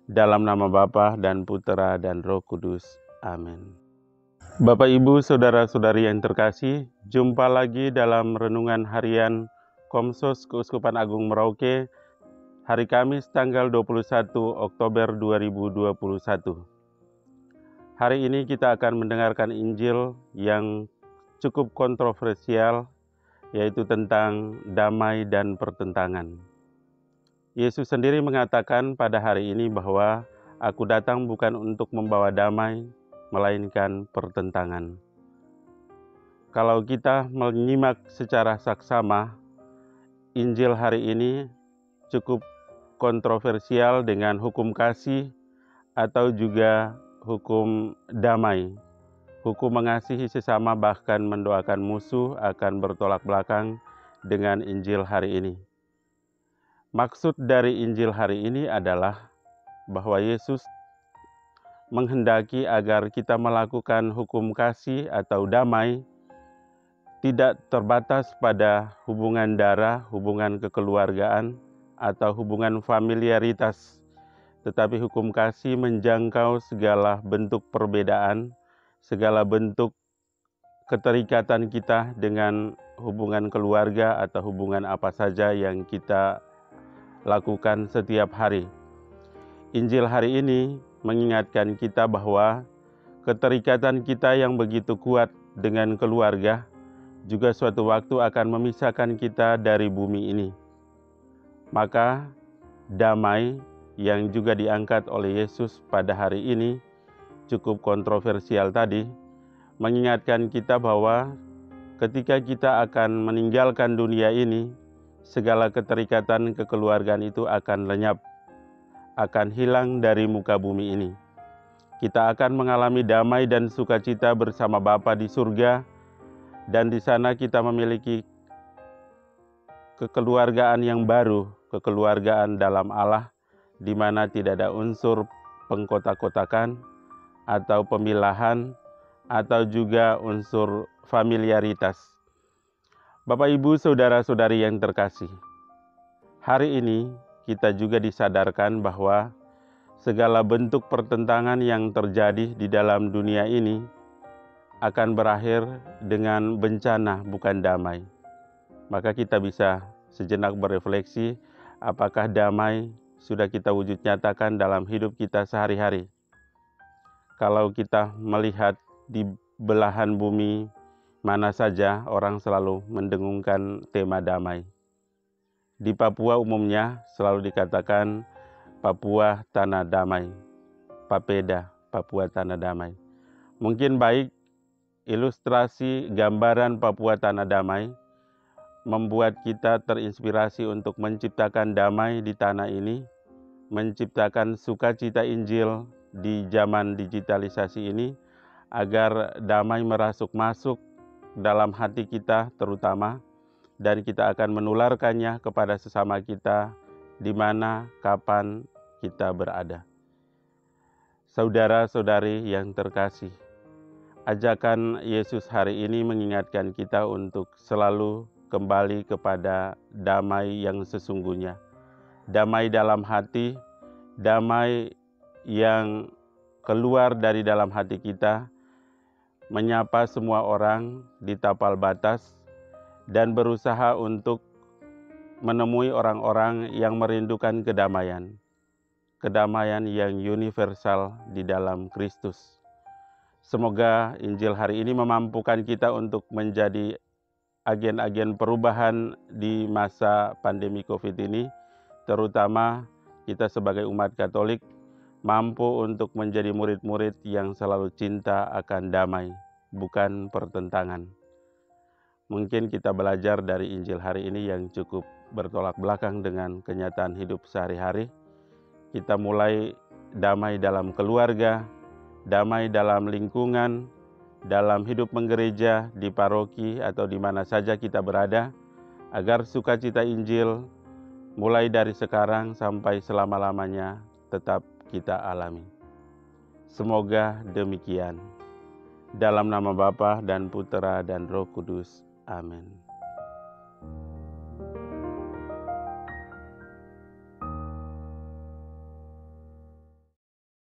Dalam nama Bapa dan Putera dan Roh Kudus. Amin. Bapak, Ibu, Saudara-saudari yang terkasih, jumpa lagi dalam Renungan Harian Komsos Keuskupan Agung Merauke, hari Kamis tanggal 21 Oktober 2021. Hari ini kita akan mendengarkan Injil yang cukup kontroversial, yaitu tentang damai dan pertentangan. Yesus sendiri mengatakan pada hari ini bahwa aku datang bukan untuk membawa damai, melainkan pertentangan. Kalau kita menyimak secara saksama, Injil hari ini cukup kontroversial dengan hukum kasih atau juga hukum damai. Hukum mengasihi sesama bahkan mendoakan musuh akan bertolak belakang dengan Injil hari ini. Maksud dari Injil hari ini adalah bahwa Yesus menghendaki agar kita melakukan hukum kasih atau damai tidak terbatas pada hubungan darah, hubungan kekeluargaan, atau hubungan familiaritas, tetapi hukum kasih menjangkau segala bentuk perbedaan, segala bentuk keterikatan kita dengan hubungan keluarga atau hubungan apa saja yang kita lakukan setiap hari. Injil hari ini mengingatkan kita bahwa keterikatan kita yang begitu kuat dengan keluarga juga suatu waktu akan memisahkan kita dari bumi ini. Maka damai yang juga diangkat oleh Yesus pada hari ini cukup kontroversial tadi, mengingatkan kita bahwa ketika kita akan meninggalkan dunia ini, segala keterikatan kekeluargaan itu akan lenyap, akan hilang dari muka bumi ini. Kita akan mengalami damai dan sukacita bersama Bapa di surga, dan di sana kita memiliki kekeluargaan yang baru, kekeluargaan dalam Allah, di mana tidak ada unsur pengkotak-kotakan atau pemilahan atau juga unsur familiaritas. Bapak, Ibu, Saudara-saudari yang terkasih, hari ini kita juga disadarkan bahwa segala bentuk pertentangan yang terjadi di dalam dunia ini akan berakhir dengan bencana, bukan damai. Maka kita bisa sejenak berefleksi, apakah damai sudah kita wujud nyatakan dalam hidup kita sehari-hari? Kalau kita melihat di belahan bumi mana saja, orang selalu mendengungkan tema damai. Di Papua umumnya selalu dikatakan Papua tanah damai, Papeda, Papua tanah damai. Mungkin baik ilustrasi gambaran Papua tanah damai membuat kita terinspirasi untuk menciptakan damai di tanah ini, menciptakan sukacita Injil di zaman digitalisasi ini, agar damai masuk dalam hati kita terutama, dan kita akan menularkannya kepada sesama kita di mana, kapan kita berada. Saudara-saudari yang terkasih, ajakan Yesus hari ini mengingatkan kita untuk selalu kembali kepada damai yang sesungguhnya. Damai dalam hati, damai yang keluar dari dalam hati kita, menyapa semua orang di tapal batas, dan berusaha untuk menemui orang-orang yang merindukan kedamaian. Kedamaian yang universal di dalam Kristus. Semoga Injil hari ini memampukan kita untuk menjadi agen-agen perubahan di masa pandemi COVID ini, terutama kita sebagai umat Katolik mampu untuk menjadi murid-murid yang selalu cinta akan damai, bukan pertentangan. Mungkin kita belajar dari Injil hari ini yang cukup bertolak belakang dengan kenyataan hidup sehari-hari. Kita mulai damai dalam keluarga, damai dalam lingkungan, dalam hidup menggereja, di paroki atau di mana saja kita berada, agar sukacita Injil mulai dari sekarang sampai selama-lamanya tetap kita alami. Semoga demikian. Dalam nama Bapa dan Putera dan Roh Kudus. Amin.